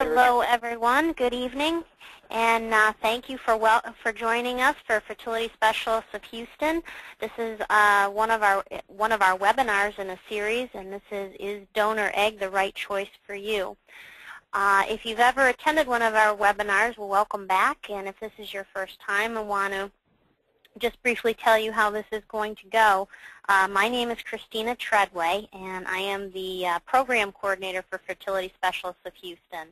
Hello, everyone. Good evening, and thank you for joining us for Fertility Specialists of Houston. This is one of our webinars in a series, and this is Donor Egg the Right Choice for You? If you've ever attended one of our webinars, well, welcome back. And if this is your first time, I want to just briefly tell you how this is going to go. My name is Christina Treadway, and I am the program coordinator for Fertility Specialists of Houston.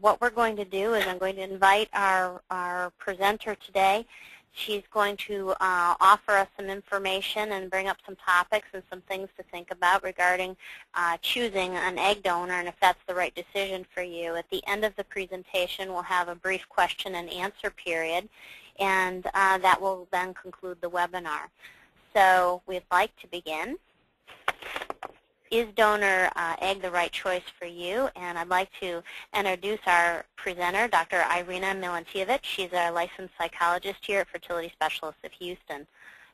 What we're going to do is I'm going to invite our presenter today. She's going to offer us some information and bring up some topics and some things to think about regarding choosing an egg donor and if that's the right decision for you. At the end of the presentation, we'll have a brief question and answer period, and that will then conclude the webinar. So we'd like to begin. Is donor egg the right choice for you? And I'd like to introduce our presenter, Dr. Irina Milentijevic. She's a licensed psychologist here at Fertility Specialists of Houston.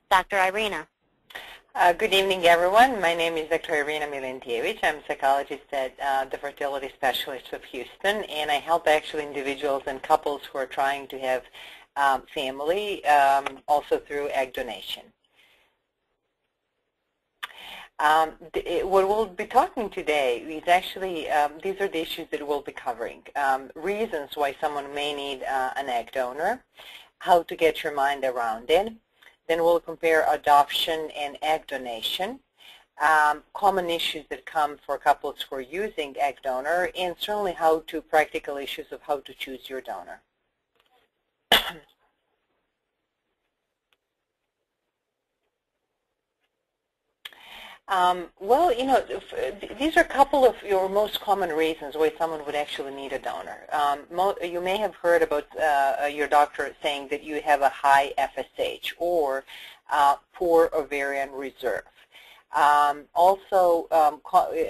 Dr. Irina. Good evening, everyone. My name is Dr. Irina Milentijevic. I'm a psychologist at the Fertility Specialists of Houston, and I help actually individuals and couples who are trying to have family, also through egg donation. What we'll be talking today is actually, these are the issues that we'll be covering. Reasons why someone may need an egg donor, how to get your mind around it. Then we'll compare adoption and egg donation, common issues that come for couples who are using egg donor, and certainly practical issues of how to choose your donor. Well, these are a couple of your most common reasons why someone would actually need a donor. You may have heard about your doctor saying that you have a high FSH or poor ovarian reserve. Also,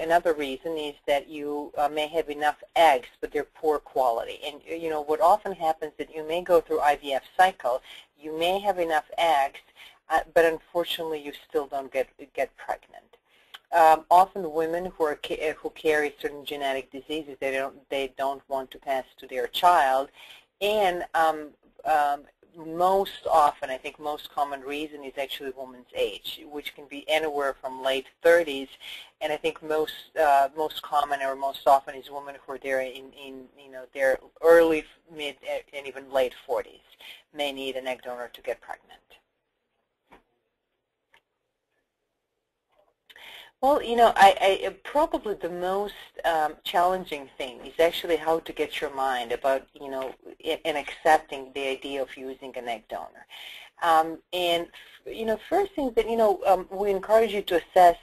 another reason is that you may have enough eggs, but they're poor quality. And what often happens is that you may go through IVF cycle, you may have enough eggs, but unfortunately you still don't get pregnant. Often women who carry certain genetic diseases, they don't want to pass to their child, and most often, I think most common reason is actually woman's age, which can be anywhere from late 30s, and I think most common or most often is women who are there in their early, mid, and even late 40s may need an egg donor to get pregnant. Well, I probably the most challenging thing is actually how to get your mind about, and accepting the idea of using an egg donor. And, first thing that, we encourage you to assess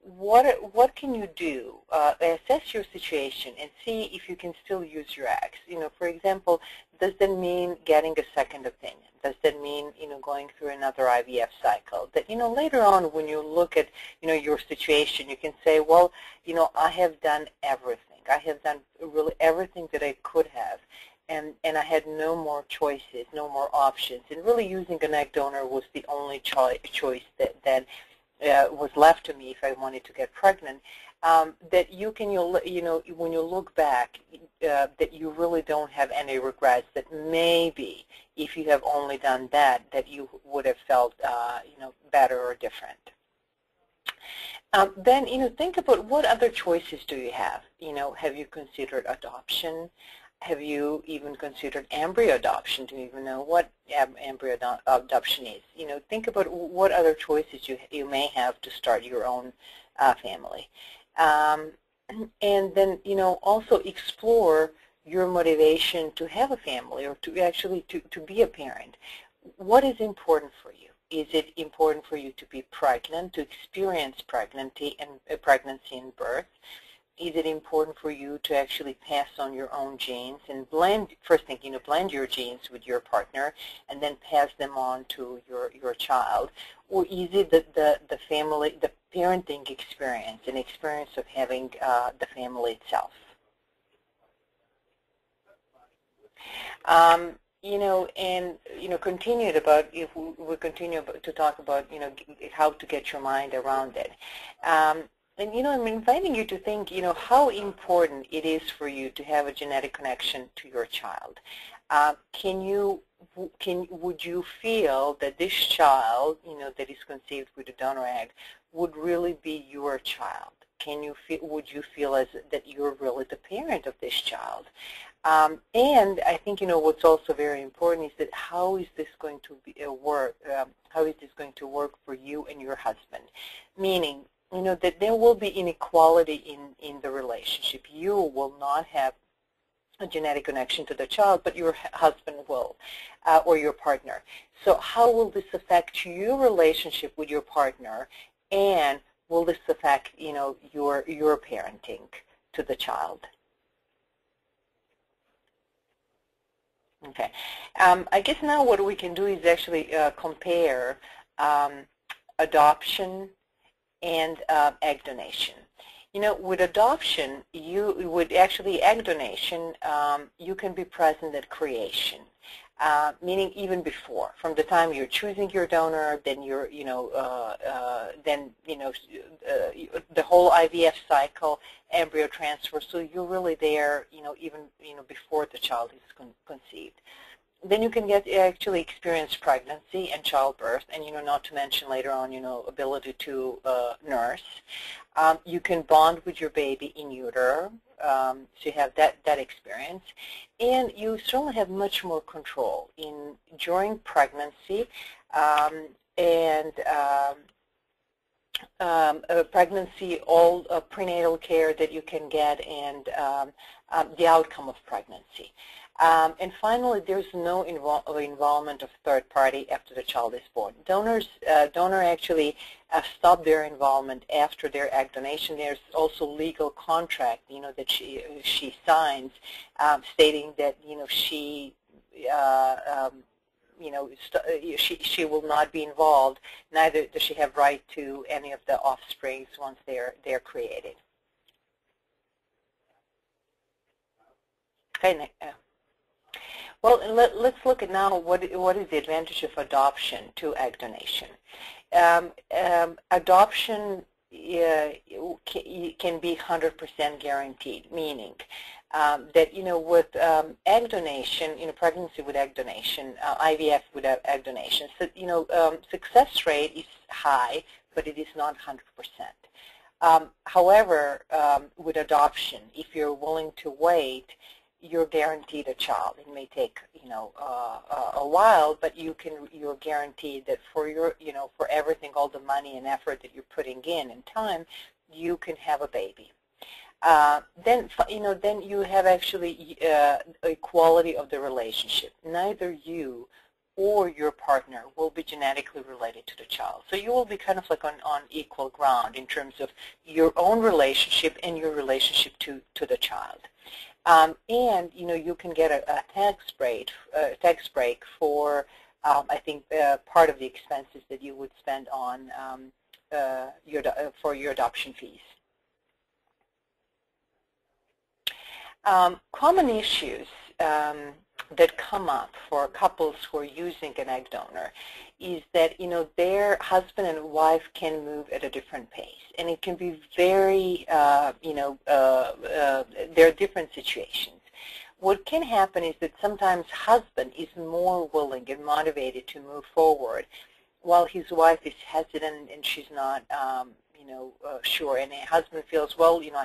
what can you do? Assess your situation and see if you can still use your eggs. For example, does that mean getting a second opinion? Does that mean, going through another IVF cycle? That, later on when you look at, your situation, you can say, well, I have done everything. I have done really everything that I could have. And I had no more choices, no more options. And really using an egg donor was the only choice that was left to me if I wanted to get pregnant. That you can, when you look back, that you really don't have any regrets, that maybe if you have only done that you would have felt, better or different. Then, think about what other choices do you have? Have you considered adoption? Have you even considered embryo adoption? Do you even know what embryo adoption is? Think about what other choices you may have to start your own family. And then, also explore your motivation to have a family or to actually to be a parent. What is important for you? Is it important for you to be pregnant, to experience pregnancy and birth? Is it important for you to actually pass on your own genes and blend your genes with your partner and then pass them on to your child? Or is it the family, the parenting experience, an experience of having the family itself? Continued about, if we continue to talk about, how to get your mind around it. And, I'm inviting you to think, how important it is for you to have a genetic connection to your child. Would you feel that this child, that is conceived with a donor egg, would really be your child? Would you feel that you're really the parent of this child? And I think, what's also very important is that how is this going to work? How is this going to work for you and your husband? Meaning, that there will be inequality in the relationship. You will not have a genetic connection to the child, but your husband will, or your partner. So how will this affect your relationship with your partner, and will this affect, your parenting to the child? Okay. I guess now what we can do is actually compare adoption and egg donation. With adoption, egg donation, you can be present at creation, meaning even before, from the time you're choosing your donor, then the whole IVF cycle, embryo transfer. So you're really there, even before the child is conceived. Then you can actually experience pregnancy and childbirth, and not to mention later on, ability to nurse. You can bond with your baby in utero, so you have that experience, and you certainly have much more control during pregnancy pregnancy, all prenatal care that you can get, and the outcome of pregnancy. And finally, there's no involvement of third party after the child is born. Donor actually stop their involvement after their egg donation. There's also legal contract, that she signs, stating that she she will not be involved. Neither does she have right to any of the offsprings once they're created. Okay. Well, let's look at now what is the advantage of adoption to egg donation. Adoption can be 100% guaranteed, meaning that with egg donation, pregnancy with egg donation, IVF with egg donation, so success rate is high, but it is not 100%. However, with adoption, if you're willing to wait, you're guaranteed a child. It may take a while, but you're guaranteed that for for everything, all the money and effort that you're putting in and time, you can have a baby. Then you have actually equality of the relationship. Neither you or your partner will be genetically related to the child. So you will be kind of like on equal ground in terms of your own relationship and your relationship to the child. And you can get a tax break for I think part of the expenses that you would spend on for your adoption fees. Common issues that come up for couples who are using an egg donor is that their husband and wife can move at a different pace, and it can be very there are different situations. What can happen is that sometimes husband is more willing and motivated to move forward, while his wife is hesitant and she's not sure, and the husband feels, well, I have